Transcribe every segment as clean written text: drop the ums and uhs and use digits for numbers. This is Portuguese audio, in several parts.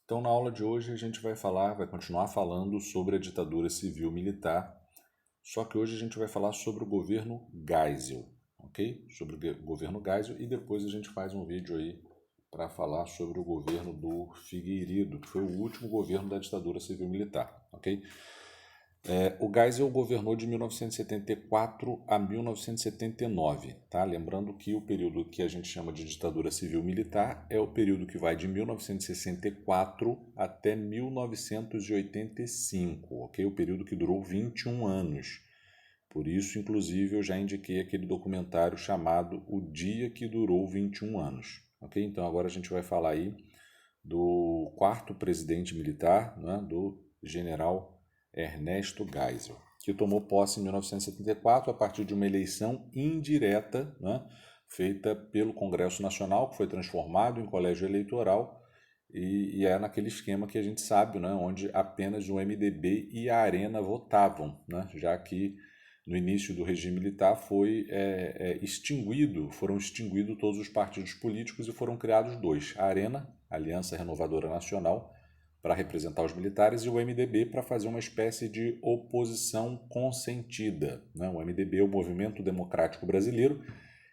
Então, na aula de hoje a gente vai continuar falando sobre a ditadura civil-militar, só que hoje a gente vai falar sobre o governo Geisel, ok? Sobre o governo Geisel e depois a gente faz um vídeo aí para falar sobre o governo do Figueiredo, que foi o último governo da ditadura civil-militar, ok? O Geisel governou de 1974 a 1979, tá? Lembrando que o período que a gente chama de ditadura civil-militar é o período que vai de 1964 até 1985, ok? O período que durou 21 anos. Por isso, inclusive, eu já indiquei aquele documentário chamado O Dia que Durou 21 Anos, ok? Então agora a gente vai falar aí do quarto presidente militar, né, do general Ernesto Geisel, que tomou posse em 1974 a partir de uma eleição indireta, né, feita pelo Congresso Nacional, que foi transformado em colégio eleitoral, e é naquele esquema que a gente sabe, né, onde apenas o MDB e a Arena votavam, né, já que no início do regime militar foram extinguidos todos os partidos políticos e foram criados dois: a Arena, Aliança Renovadora Nacional, para representar os militares, e o MDB para fazer uma espécie de oposição consentida, né? O MDB é o Movimento Democrático Brasileiro,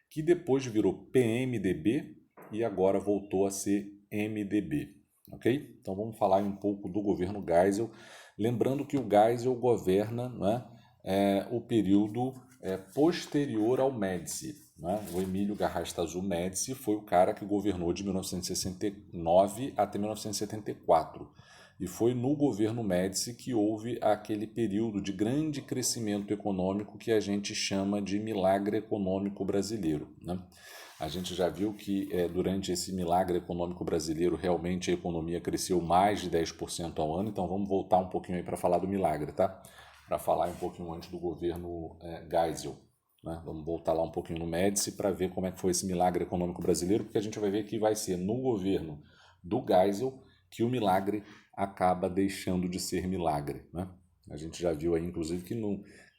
que depois virou PMDB e agora voltou a ser MDB. Ok? Então vamos falar um pouco do governo Geisel, lembrando que o Geisel governa, né, o período posterior ao Médici. Né? O Emílio Garrastazu Médici foi o cara que governou de 1969 até 1974. E foi no governo Médici que houve aquele período de grande crescimento econômico que a gente chama de milagre econômico brasileiro. Né? A gente já viu que durante esse milagre econômico brasileiro realmente a economia cresceu mais de 10% ao ano, então vamos voltar um pouquinho aí para falar do milagre, tá? Para falar um pouquinho antes do governo Geisel. Né? Vamos voltar lá um pouquinho no Médici para ver como é que foi esse milagre econômico brasileiro, porque a gente vai ver que vai ser no governo do Geisel que o milagre acaba deixando de ser milagre. Né? A gente já viu aí, inclusive,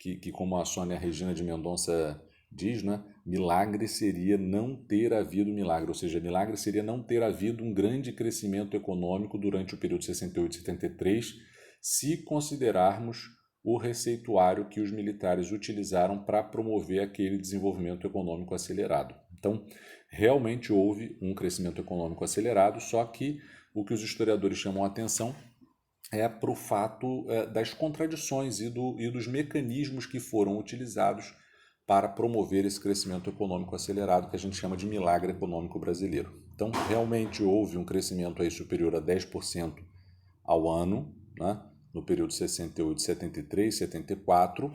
que como a Sônia Regina de Mendonça diz, né, milagre seria não ter havido milagre, ou seja, milagre seria não ter havido um grande crescimento econômico durante o período de 68 e 73, se considerarmos o receituário que os militares utilizaram para promover aquele desenvolvimento econômico acelerado. Então, realmente houve um crescimento econômico acelerado, só que o que os historiadores chamam a atenção é para o fato das contradições e dos mecanismos que foram utilizados para promover esse crescimento econômico acelerado que a gente chama de milagre econômico brasileiro. Então, realmente houve um crescimento aí superior a 10% ao ano, né, no período 68, 73, 74,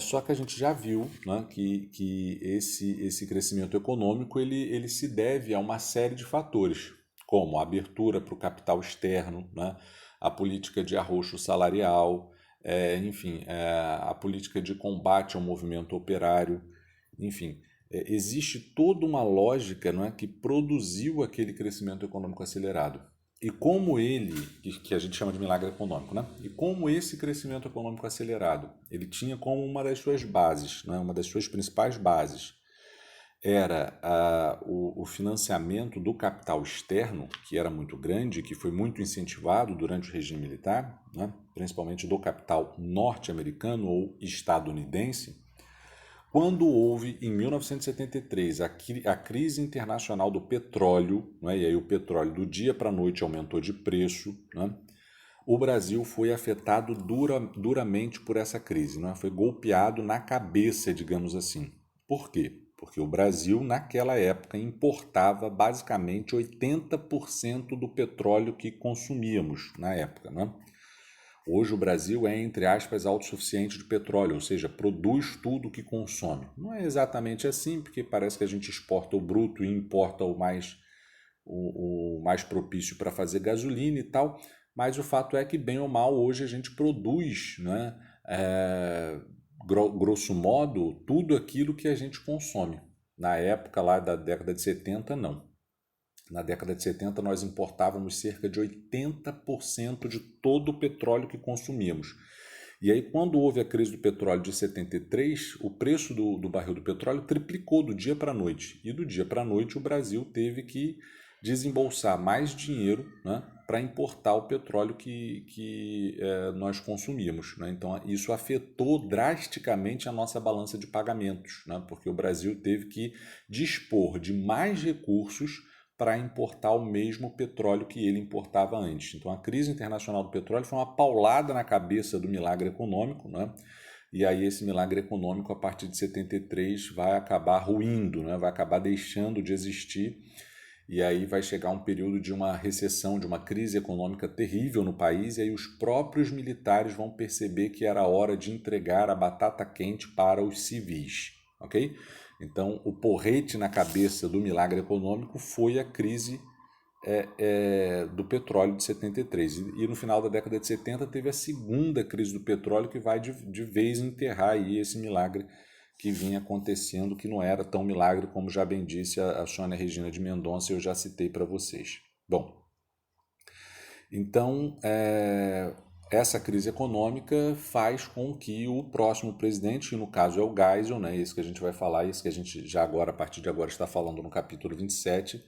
só que a gente já viu, né, que esse crescimento econômico ele se deve a uma série de fatores, como a abertura para o capital externo, né, a política de arroxo salarial, enfim, a política de combate ao movimento operário, enfim. Existe toda uma lógica, não é, que produziu aquele crescimento econômico acelerado. E como ele, que a gente chama de milagre econômico, né? E como esse crescimento econômico acelerado, ele tinha como uma das suas bases, né? Uma das suas principais bases, era o financiamento do capital externo, que era muito grande, que foi muito incentivado durante o regime militar, né? Principalmente do capital norte-americano ou estadunidense. Quando houve, em 1973, a crise internacional do petróleo, né, e aí o petróleo do dia para a noite aumentou de preço, né, o Brasil foi afetado duramente por essa crise, né, foi golpeado na cabeça, digamos assim. Por quê? Porque o Brasil, naquela época, importava basicamente 80% do petróleo que consumíamos na época. Né? Hoje o Brasil é, entre aspas, autossuficiente de petróleo, ou seja, produz tudo o que consome. Não é exatamente assim, porque parece que a gente exporta o bruto e importa o mais propício para fazer gasolina e tal, mas o fato é que, bem ou mal, hoje a gente produz, né, grosso modo, tudo aquilo que a gente consome. Na época lá da década de 70, não. Na década de 70, nós importávamos cerca de 80% de todo o petróleo que consumíamos. E aí, quando houve a crise do petróleo de 73, o preço do barril do petróleo triplicou do dia para a noite. E do dia para a noite, o Brasil teve que desembolsar mais dinheiro, né, para importar o petróleo que nós consumimos, né? Então, isso afetou drasticamente a nossa balança de pagamentos, né? Porque o Brasil teve que dispor de mais recursos para importar o mesmo petróleo que ele importava antes. Então, a crise internacional do petróleo foi uma paulada na cabeça do milagre econômico, né? E aí esse milagre econômico, a partir de 73, vai acabar ruindo, né? Vai acabar deixando de existir. E aí vai chegar um período de uma recessão, de uma crise econômica terrível no país, e aí os próprios militares vão perceber que era hora de entregar a batata quente para os civis, ok? Então, o porrete na cabeça do milagre econômico foi a crise do petróleo de 73. E no final da década de 70 teve a segunda crise do petróleo, que vai de vez enterrar aí esse milagre que vinha acontecendo, que não era tão milagre como já bem disse a Sônia Regina de Mendonça, eu já citei para vocês. Bom, então essa crise econômica faz com que o próximo presidente, que no caso é o Geisel, né, esse que a gente vai falar, esse que a gente já agora, a partir de agora, está falando no capítulo 27,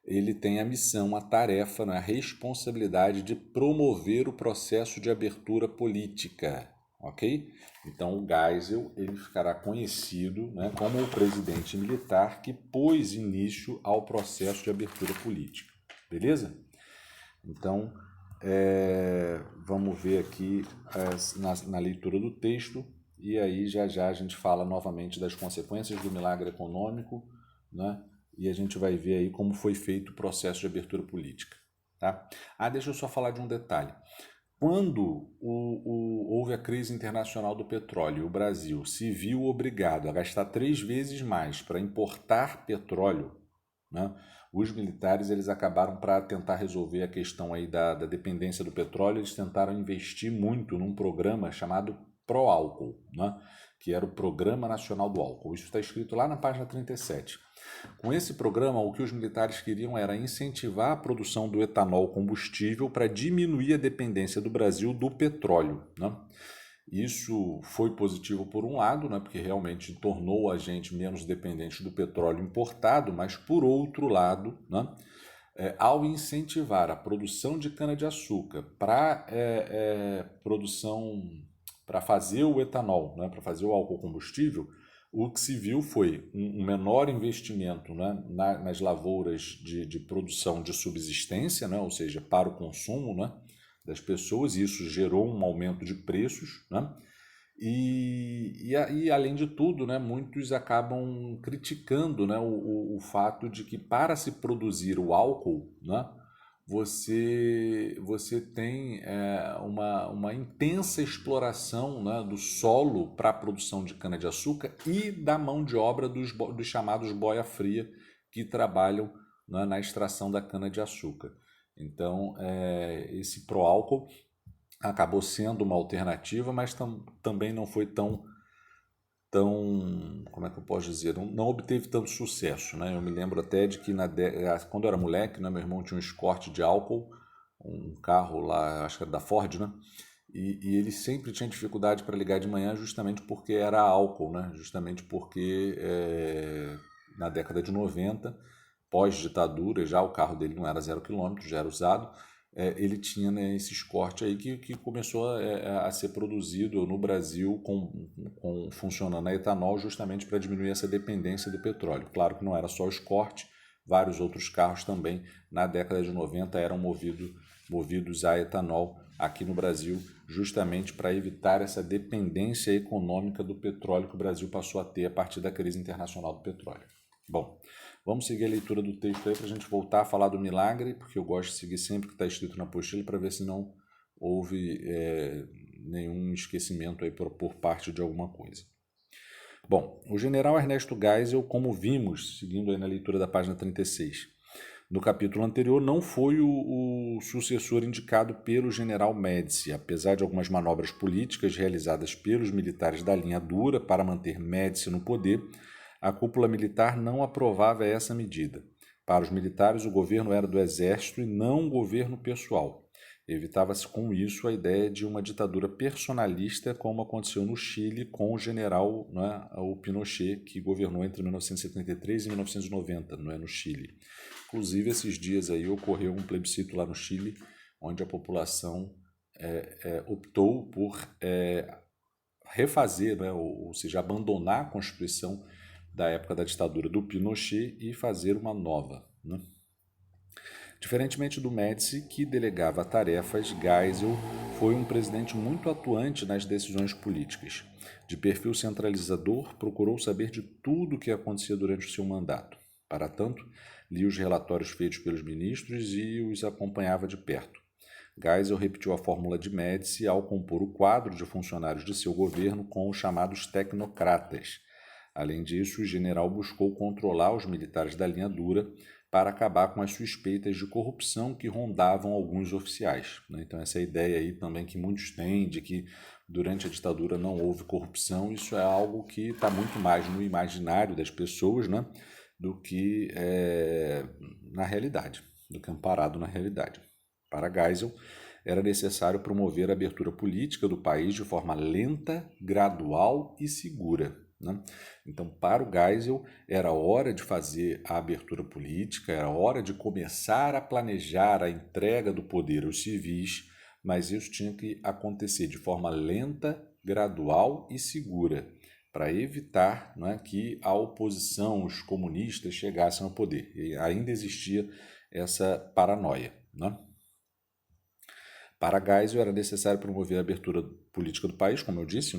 ele tem a missão, a tarefa, né, a responsabilidade de promover o processo de abertura política, ok? Então o Geisel ele ficará conhecido, né, como o presidente militar que pôs início ao processo de abertura política, beleza? Então vamos ver aqui na leitura do texto e aí já a gente fala novamente das consequências do milagre econômico, né? E a gente vai ver aí como foi feito o processo de abertura política. Tá? Deixa eu só falar de um detalhe. Quando houve a crise internacional do petróleo, o Brasil se viu obrigado a gastar 3 vezes mais para importar petróleo, né? Os militares eles acabaram, para tentar resolver a questão aí da dependência do petróleo, eles tentaram investir muito num programa chamado Proálcool, né? Que era o Programa Nacional do Álcool. Isso está escrito lá na página 37. Com esse programa, o que os militares queriam era incentivar a produção do etanol combustível para diminuir a dependência do Brasil do petróleo, né? Isso foi positivo por um lado, né, porque realmente tornou a gente menos dependente do petróleo importado, mas por outro lado, né, ao incentivar a produção de cana-de-açúcar para produção, para fazer o etanol, né, para fazer o álcool combustível, o que se viu foi um menor investimento, né, nas lavouras de produção de subsistência, né, ou seja, para o consumo, né, das pessoas, e isso gerou um aumento de preços, né? E além de tudo, né, muitos acabam criticando, né, o fato de que para se produzir o álcool, né, você tem uma intensa exploração, né, do solo para a produção de cana-de-açúcar e da mão de obra dos chamados boia-fria que trabalham, né, na extração da cana-de-açúcar. Então, esse proálcool acabou sendo uma alternativa, mas também não foi tão, como é que eu posso dizer, não obteve tanto sucesso, né? Eu me lembro até de que quando eu era moleque, né, meu irmão tinha um Escort de álcool, um carro lá, acho que era da Ford, né? E ele sempre tinha dificuldade para ligar de manhã justamente porque era álcool, né? Justamente porque na década de 90, pós-ditadura, já o carro dele não era 0 km, já era usado, ele tinha, né, esse Escort aí que começou a ser produzido no Brasil funcionando a etanol justamente para diminuir essa dependência do petróleo. Claro que não era só o Escort, vários outros carros também na década de 90 eram movidos a etanol aqui no Brasil, justamente para evitar essa dependência econômica do petróleo que o Brasil passou a ter a partir da crise internacional do petróleo. Bom, vamos seguir a leitura do texto aí para a gente voltar a falar do milagre, porque eu gosto de seguir sempre o que está escrito na apostila para ver se não houve nenhum esquecimento aí por parte de alguma coisa. Bom, o general Ernesto Geisel, como vimos, seguindo aí na leitura da página 36, no capítulo anterior, não foi o sucessor indicado pelo general Médici, apesar de algumas manobras políticas realizadas pelos militares da linha dura para manter Médici no poder. A cúpula militar não aprovava essa medida. Para os militares, o governo era do exército e não um governo pessoal. Evitava-se com isso a ideia de uma ditadura personalista, como aconteceu no Chile com o general, né, o Pinochet, que governou entre 1973 e 1990, não é, no Chile. Inclusive, esses dias aí ocorreu um plebiscito lá no Chile, onde a população optou por refazer, né, ou seja, abandonar a Constituição da época da ditadura do Pinochet e fazer uma nova, né? Diferentemente do Médici, que delegava tarefas, Geisel foi um presidente muito atuante nas decisões políticas. De perfil centralizador, procurou saber de tudo o que acontecia durante o seu mandato. Para tanto, lia os relatórios feitos pelos ministros e os acompanhava de perto. Geisel repetiu a fórmula de Médici ao compor o quadro de funcionários de seu governo com os chamados tecnocratas. Além disso, o general buscou controlar os militares da linha dura para acabar com as suspeitas de corrupção que rondavam alguns oficiais. Então, essa ideia aí também que muitos têm de que durante a ditadura não houve corrupção, isso é algo que está muito mais no imaginário das pessoas, né, do que na realidade, do que amparado na realidade. Para Geisel, era necessário promover a abertura política do país de forma lenta, gradual e segura. Então, para o Geisel, era hora de fazer a abertura política, era hora de começar a planejar a entrega do poder aos civis, mas isso tinha que acontecer de forma lenta, gradual e segura, para evitar que a oposição, os comunistas, chegassem ao poder. E ainda existia essa paranoia. Para Geisel, era necessário promover a abertura política do país, como eu disse,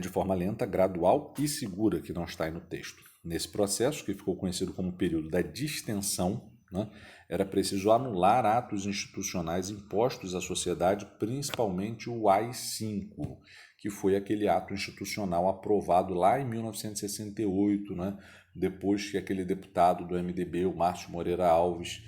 de forma lenta, gradual e segura, que não está aí no texto. Nesse processo, que ficou conhecido como período da distensão, era preciso anular atos institucionais impostos à sociedade, principalmente o AI-5, que foi aquele ato institucional aprovado lá em 1968, depois que aquele deputado do MDB, o Márcio Moreira Alves,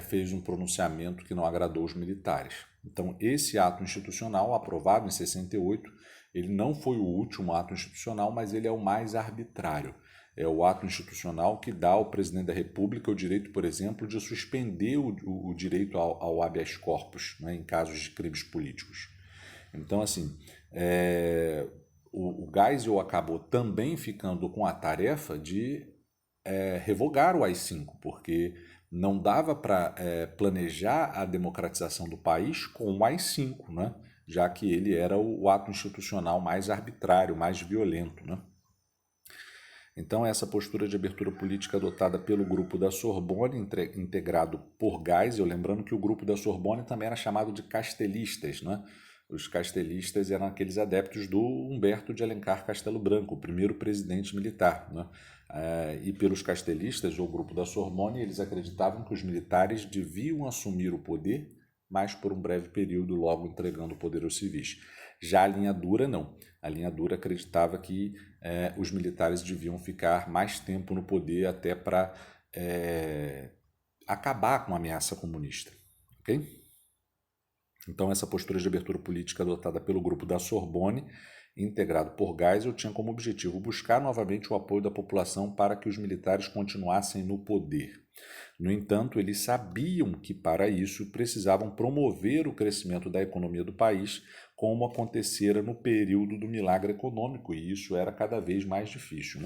fez um pronunciamento que não agradou os militares. Então, esse ato institucional, aprovado em 68, ele não foi o último ato institucional, mas ele é o mais arbitrário. É o ato institucional que dá ao presidente da República o direito, por exemplo, de suspender o direito ao habeas corpus, em casos de crimes políticos. Então, assim, o Geisel acabou também ficando com a tarefa de revogar o AI-5, porque não dava para planejar a democratização do país com o AI-5, já que ele era o ato institucional mais arbitrário, mais violento. Então, essa postura de abertura política adotada pelo grupo da Sorbonne, integrado por Geisel, lembrando que o grupo da Sorbonne também era chamado de castelistas. Os castelistas eram aqueles adeptos do Humberto de Alencar Castelo Branco, o primeiro presidente militar. E pelos castelistas, ou grupo da Sorbonne, eles acreditavam que os militares deviam assumir o poder, mas por um breve período, logo entregando o poder aos civis. Já a linha dura, não. A linha dura acreditava que os militares deviam ficar mais tempo no poder até para acabar com a ameaça comunista. Ok? Então, essa postura de abertura política adotada pelo grupo da Sorbonne, integrado por Geisel, tinha como objetivo buscar novamente o apoio da população para que os militares continuassem no poder. No entanto, eles sabiam que, para isso, precisavam promover o crescimento da economia do país, como acontecera no período do milagre econômico, e isso era cada vez mais difícil.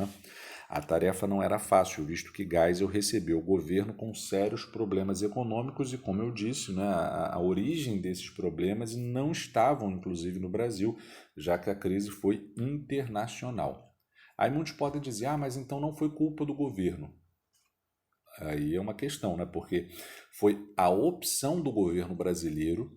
A tarefa não era fácil, visto que Geisel recebeu o governo com sérios problemas econômicos e, como eu disse, a origem desses problemas não estavam, inclusive, no Brasil, já que a crise foi internacional. Aí muitos podem dizer, mas então não foi culpa do governo. Aí é uma questão, porque foi a opção do governo brasileiro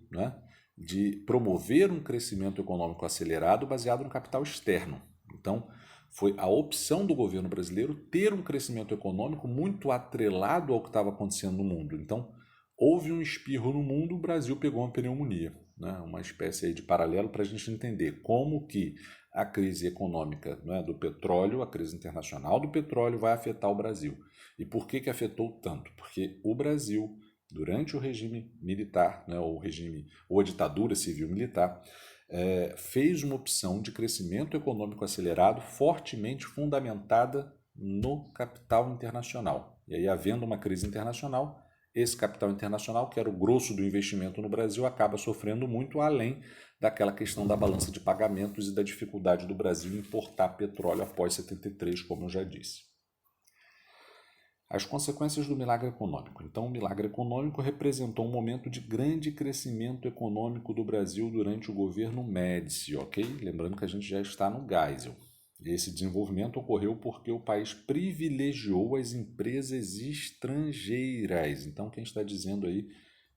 de promover um crescimento econômico acelerado baseado no capital externo. Então, foi a opção do governo brasileiro ter um crescimento econômico muito atrelado ao que estava acontecendo no mundo. Então, houve um espirro no mundo, o Brasil pegou uma pneumonia, uma espécie aí de paralelo para a gente entender como que a crise econômica do petróleo, a crise internacional do petróleo vai afetar o Brasil. E por que afetou tanto? Porque o Brasil, durante o regime militar, ou a ditadura civil-militar, fez uma opção de crescimento econômico acelerado fortemente fundamentada no capital internacional. E aí, havendo uma crise internacional, esse capital internacional, que era o grosso do investimento no Brasil, acaba sofrendo muito, além daquela questão da balança de pagamentos e da dificuldade do Brasil importar petróleo após 73, como eu já disse. As consequências do milagre econômico. Então, o milagre econômico representou um momento de grande crescimento econômico do Brasil durante o governo Médici, ok? Lembrando que a gente já está no Geisel. Esse desenvolvimento ocorreu porque o país privilegiou as empresas estrangeiras. Então, quem está dizendo aí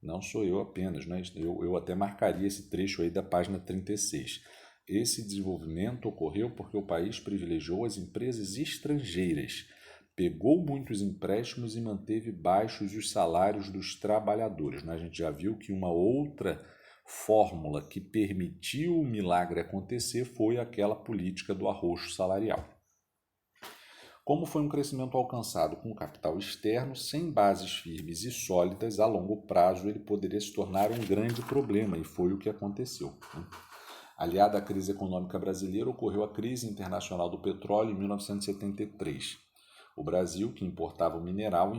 não sou eu apenas, né? Eu até marcaria esse trecho aí da página 36. Esse desenvolvimento ocorreu porque o país privilegiou as empresas estrangeiras, pegou muitos empréstimos e manteve baixos os salários dos trabalhadores, né? A gente já viu que uma outra fórmula que permitiu o milagre acontecer foi aquela política do arroxo salarial. Como foi um crescimento alcançado com capital externo, sem bases firmes e sólidas, a longo prazo ele poderia se tornar um grande problema, e foi o que aconteceu. Aliada à crise econômica brasileira, ocorreu a crise internacional do petróleo em 1973. O Brasil, que importava o mineral,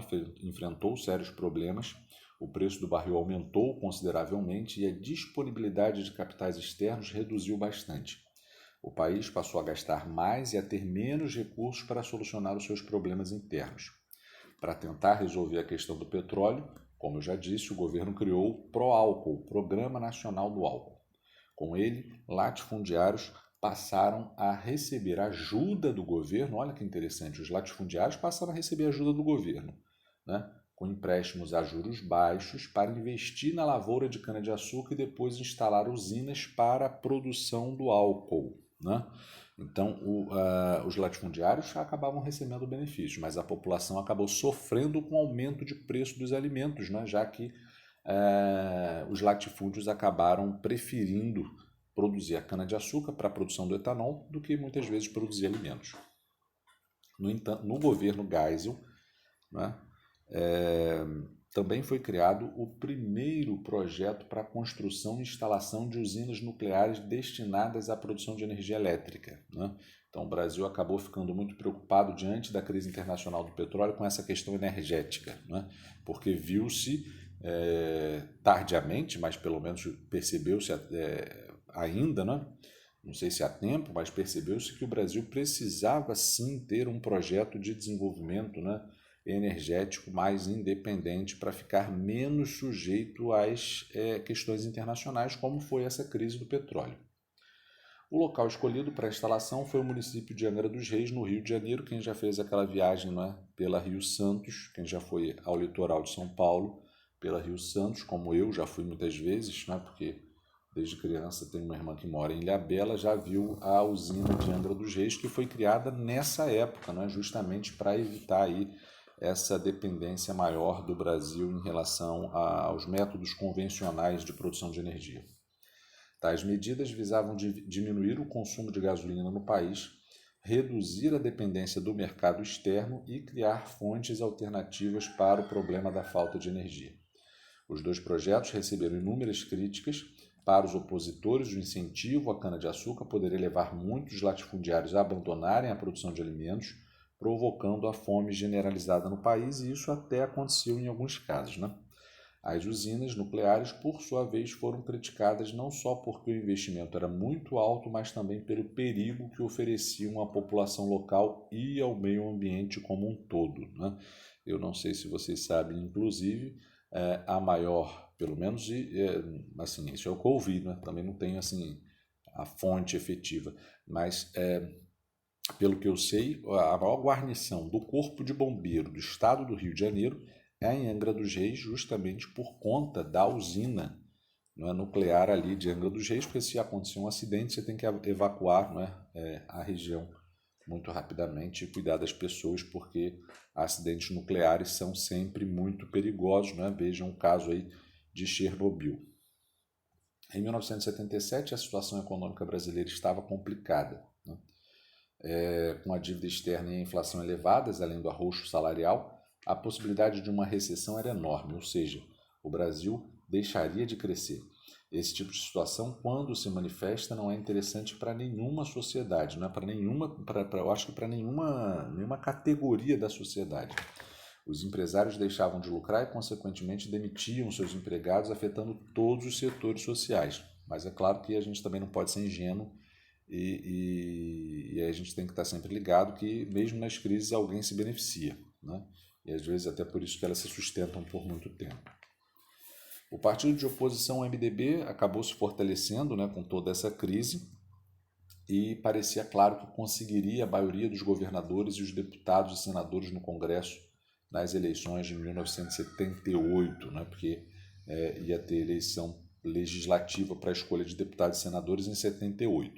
enfrentou sérios problemas. O preço do barril aumentou consideravelmente e a disponibilidade de capitais externos reduziu bastante. O país passou a gastar mais e a ter menos recursos para solucionar os seus problemas internos. Para tentar resolver a questão do petróleo, como eu já disse, o governo criou o Proálcool, Programa Nacional do Álcool. Com ele, latifundiários passaram a receber ajuda do governo. Olha que interessante, os latifundiários passaram a receber ajuda do governo, né? Com empréstimos a juros baixos para investir na lavoura de cana-de-açúcar e depois instalar usinas para a produção do álcool, né? Então, os latifundiários acabavam recebendo benefícios, mas a população acabou sofrendo com o aumento de preço dos alimentos, né? Já que os latifúndios acabaram preferindo produzir a cana-de-açúcar para a produção do etanol do que muitas vezes produzir alimentos. No entanto, no governo Geisel, né, também foi criado o primeiro projeto para a construção e instalação de usinas nucleares destinadas à produção de energia elétrica, né? Então, o Brasil acabou ficando muito preocupado diante da crise internacional do petróleo com essa questão energética, né? Porque viu-se tardiamente, mas pelo menos percebeu-se ainda, né? Não sei se há tempo, mas percebeu-se que o Brasil precisava sim ter um projeto de desenvolvimento, né, energético mais independente para ficar menos sujeito às questões internacionais, como foi essa crise do petróleo. O local escolhido para a instalação foi o município de Angra dos Reis, no Rio de Janeiro. Quem já fez aquela viagem, né, pela Rio Santos, quem já foi ao litoral de São Paulo, pela Rio Santos, como eu já fui muitas vezes, né, porque desde criança tenho uma irmã que mora em Ilhabela, já viu a usina de Angra dos Reis, que foi criada nessa época, né, justamente para evitar aí essa dependência maior do Brasil em relação aos métodos convencionais de produção de energia. Tais medidas visavam diminuir o consumo de gasolina no país, reduzir a dependência do mercado externo e criar fontes alternativas para o problema da falta de energia. Os dois projetos receberam inúmeras críticas. Para os opositores, o incentivo à cana-de-açúcar poderia levar muitos latifundiários a abandonarem a produção de alimentos, provocando a fome generalizada no país, e isso até aconteceu em alguns casos, né? As usinas nucleares, por sua vez, foram criticadas não só porque o investimento era muito alto, mas também pelo perigo que ofereciam à população local e ao meio ambiente como um todo, né? Eu não sei se vocês sabem, inclusive, a maior, pelo menos, assim, isso é o que eu ouvi, né? Também não tenho assim, a fonte efetiva, mas pelo que eu sei, a maior guarnição do Corpo de Bombeiro do Estado do Rio de Janeiro é em Angra dos Reis, justamente por conta da usina, não é, nuclear ali de Angra dos Reis, porque se acontecer um acidente, você tem que evacuar, não é, a região muito rapidamente e cuidar das pessoas, porque acidentes nucleares são sempre muito perigosos, né? Vejam o caso aí de Chernobyl. Em 1977, a situação econômica brasileira estava complicada, né? Com a dívida externa e a inflação elevadas, além do arroxo salarial, a possibilidade de uma recessão era enorme, ou seja, o Brasil deixaria de crescer. Esse tipo de situação, quando se manifesta, não é interessante para nenhuma sociedade, não é para nenhuma, eu acho que para nenhuma categoria da sociedade. Os empresários deixavam de lucrar e, consequentemente, demitiam seus empregados, afetando todos os setores sociais. Mas é claro que a gente também não pode ser ingênuo e a gente tem que estar sempre ligado que, mesmo nas crises, alguém se beneficia, né? e às vezes até por isso que elas se sustentam por muito tempo. O partido de oposição, o MDB, acabou se fortalecendo, né, com toda essa crise e parecia claro que conseguiria a maioria dos governadores e os deputados e senadores no Congresso nas eleições de 1978, né, porque ia ter eleição legislativa para a escolha de deputados e senadores em 78.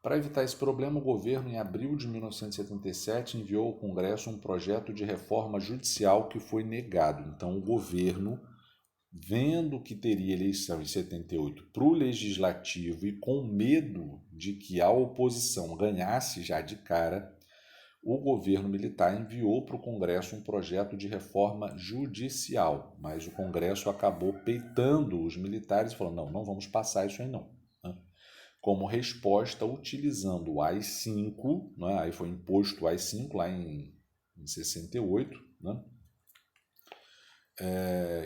Para evitar esse problema, o governo, em abril de 1977, enviou ao Congresso um projeto de reforma judicial que foi negado. Então, o governo, vendo que teria eleição em 78 para o legislativo e com medo de que a oposição ganhasse já de cara, o governo militar enviou para o Congresso um projeto de reforma judicial, mas o Congresso acabou peitando os militares e falou: não vamos passar isso aí não. Como resposta, utilizando o AI-5, né? Aí foi imposto o AI-5 lá em 68, né?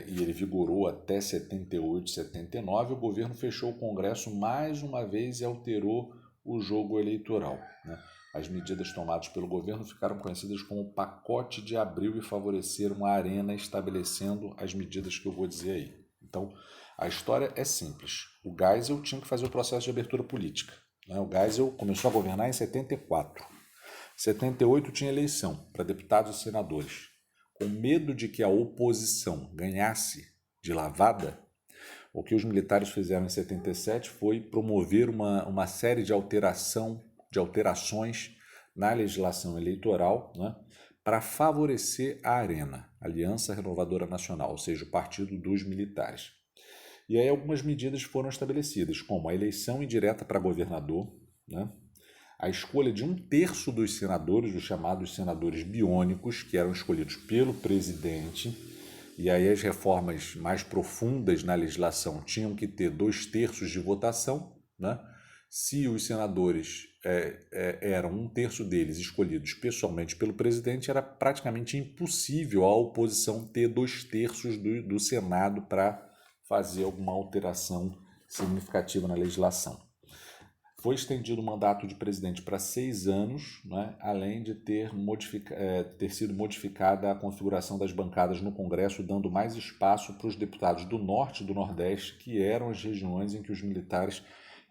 E ele vigorou até 78, 79, o governo fechou o Congresso mais uma vez e alterou o jogo eleitoral, né? As medidas tomadas pelo governo ficaram conhecidas como pacote de abril e favoreceram a Arena, estabelecendo as medidas que eu vou dizer aí. Então, a história é simples. O Geisel tinha que fazer o processo de abertura política, né? O Geisel começou a governar em 74. 78 tinha eleição para deputados e senadores. Com medo de que a oposição ganhasse de lavada, o que os militares fizeram em 77 foi promover uma série de alterações na legislação eleitoral, né, para favorecer a Arena, Aliança Renovadora Nacional, ou seja, o partido dos militares. E aí algumas medidas foram estabelecidas, como a eleição indireta para governador, né, a escolha de 1/3 dos senadores, os chamados senadores biônicos, que eram escolhidos pelo presidente, e aí as reformas mais profundas na legislação tinham que ter 2/3 de votação, né? Se os senadores eram 1/3 deles escolhidos pessoalmente pelo presidente, era praticamente impossível a oposição ter 2/3 do Senado para fazer alguma alteração significativa na legislação. Foi estendido o mandato de presidente para 6 anos, né, além de ter sido modificada a configuração das bancadas no Congresso, dando mais espaço para os deputados do Norte e do Nordeste, que eram as regiões em que os militares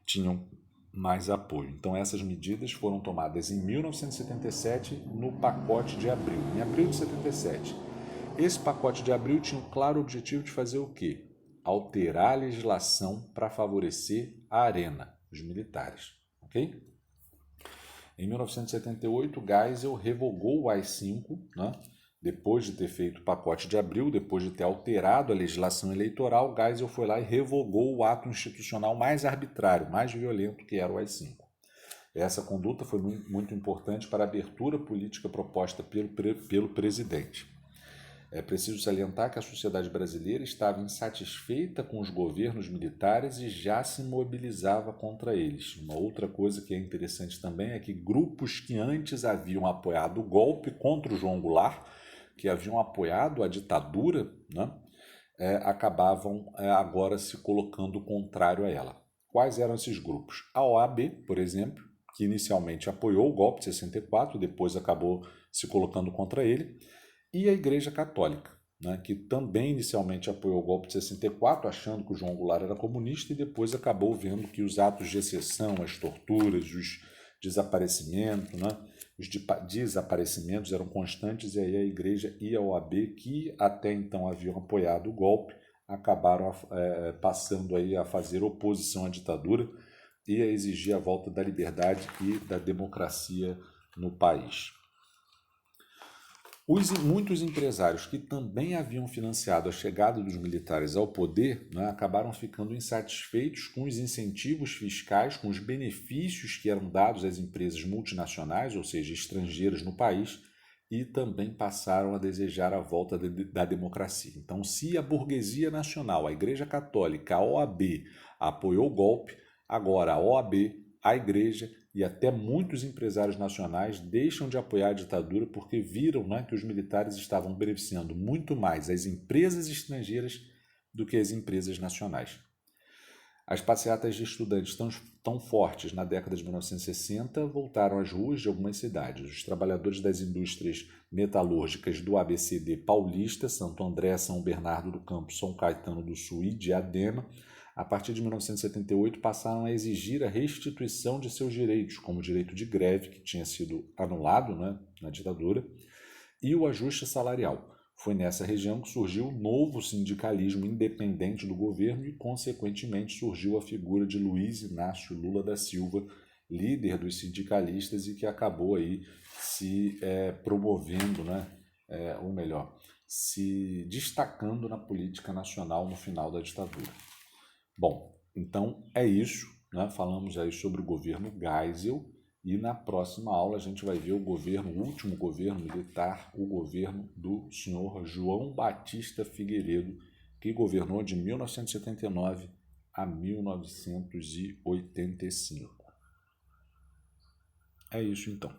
tinham mais apoio. Então, essas medidas foram tomadas em 1977 no pacote de abril, em abril de 77. Esse pacote de abril tinha um claro objetivo de fazer o quê? Alterar a legislação para favorecer a Arena, os militares, ok? Em 1978, Geisel revogou o AI-5, né? Depois de ter feito o pacote de abril, depois de ter alterado a legislação eleitoral, Geisel foi lá e revogou o ato institucional mais arbitrário, mais violento, que era o AI-5. Essa conduta foi muito importante para a abertura política proposta pelo presidente. É preciso salientar que a sociedade brasileira estava insatisfeita com os governos militares e já se mobilizava contra eles. Uma outra coisa que é interessante também é que grupos que antes haviam apoiado o golpe contra o João Goulart, que haviam apoiado a ditadura, né, acabavam agora se colocando contrário a ela. Quais eram esses grupos? A OAB, por exemplo, que inicialmente apoiou o golpe de 64, depois acabou se colocando contra ele, e a Igreja Católica, né, que também inicialmente apoiou o golpe de 64, achando que o João Goulart era comunista, e depois acabou vendo que os atos de exceção, as torturas, os desaparecimentos, né, os desaparecimentos eram constantes, e aí a Igreja e a OAB, que até então haviam apoiado o golpe, acabaram passando aí a fazer oposição à ditadura e a exigir a volta da liberdade e da democracia no país. Muitos empresários que também haviam financiado a chegada dos militares ao poder, né, acabaram ficando insatisfeitos com os incentivos fiscais, com os benefícios que eram dados às empresas multinacionais, ou seja, estrangeiras no país, e também passaram a desejar a volta da democracia. Então, se a burguesia nacional, a Igreja Católica, a OAB apoiou o golpe, agora a OAB, a Igreja e até muitos empresários nacionais deixam de apoiar a ditadura porque viram, né, que os militares estavam beneficiando muito mais as empresas estrangeiras do que as empresas nacionais. As passeatas de estudantes tão fortes na década de 1960 voltaram às ruas de algumas cidades. Os trabalhadores das indústrias metalúrgicas do ABCD paulista, Santo André, São Bernardo do Campo, São Caetano do Sul e Diadema, a partir de 1978 passaram a exigir a restituição de seus direitos, como o direito de greve, que tinha sido anulado, né, na ditadura, e o ajuste salarial. Foi nessa região que surgiu o novo sindicalismo independente do governo e, consequentemente, surgiu a figura de Luiz Inácio Lula da Silva, líder dos sindicalistas e que acabou aí se promovendo, né, ou melhor, se destacando na política nacional no final da ditadura. Bom, então é isso, né? Falamos aí sobre o governo Geisel. E na próxima aula a gente vai ver o último governo militar, o governo do senhor João Batista Figueiredo, que governou de 1979 a 1985. É isso então.